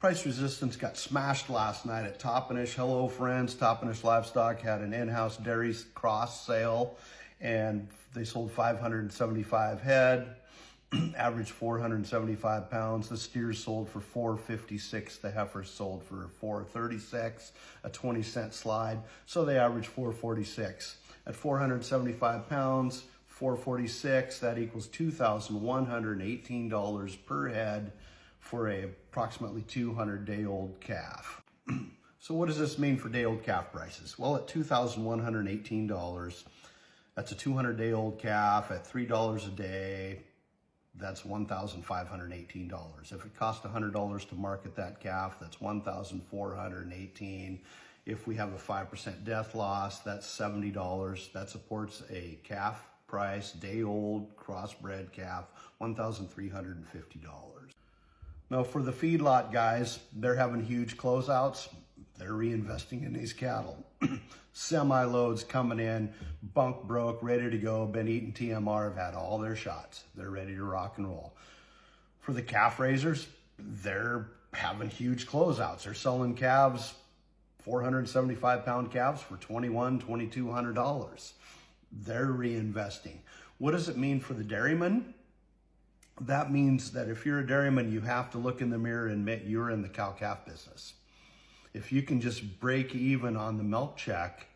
Price resistance got smashed last night at Toppenish. Hello friends, Toppenish Livestock had an in-house dairy cross sale and they sold 575 head, average 475 pounds. The steers sold for 456, the heifers sold for 436, a 20-cent slide. So they averaged 446. At 475 pounds, 446, that equals $2,118 per head for a approximately 200-day-old calf. So what does this mean for day-old calf prices? Well, at $2,118, that's a 200-day-old calf at $3 a day. That's $1,518. If it cost $100 to market that calf, that's $1,418. If we have a 5% death loss, that's $70. That supports a calf price, day-old crossbred calf, $1,350. Now for the feedlot guys, they're having huge closeouts. They're reinvesting in these cattle. Semi-loads coming in, bunk broke, ready to go. Been eating TMR, have had all their shots. They're ready to rock and roll. For the calf raisers, they're having huge closeouts. They're selling calves, 475-pound calves for $2,100, $2,200. They're reinvesting. What does it mean for the dairyman? That means that if you're a dairyman, you have to look in the mirror and admit you're in the cow-calf business. If you can just break even on the milk check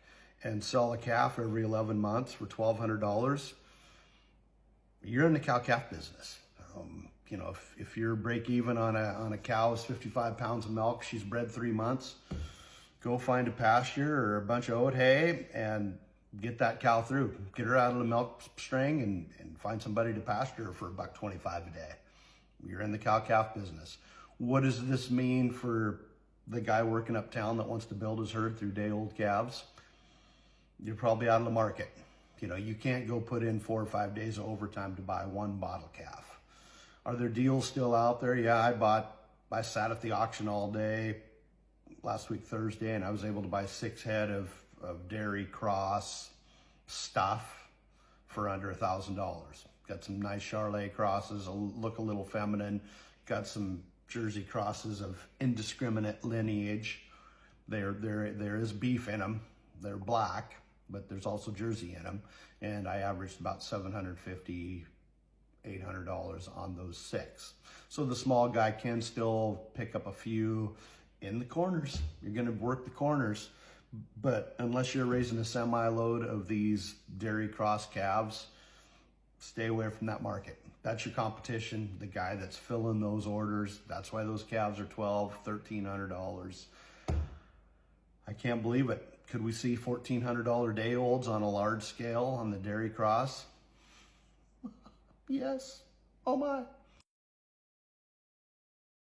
and sell a calf every 11 months for $1,200, you're in the cow-calf business. You know, if you're break even on a cow is 55 pounds of milk, she's bred 3 months, go find a pasture or a bunch of oat hay and get that cow through. Get her out of the milk string and find somebody to pasture her for $1.25 a day. You're in the cow-calf business. What does this mean for the guy working uptown that wants to build his herd through day-old calves? You're probably out of the market. You know, you can't go put in 4 or 5 days of overtime to buy one bottle calf. Are there deals still out there? Yeah, I sat at the auction all day last week, Thursday, and I was able to buy 6 head of dairy cross stuff for under $1,000. Got some nice Charolais crosses, look a little feminine. Got some Jersey crosses of indiscriminate lineage. There is beef in them. They're black, but there's also Jersey in them. And I averaged about $750, $800 on those 6. So the small guy can still pick up a few in the corners. You're gonna work the corners, but unless you're raising a semi-load of these dairy cross calves, stay away from that market. That's your competition, the guy that's filling those orders. That's why those calves are $1,200, $1,300. I can't believe it. Could we see $1,400 day olds on a large scale on the dairy cross? Yes. Oh my.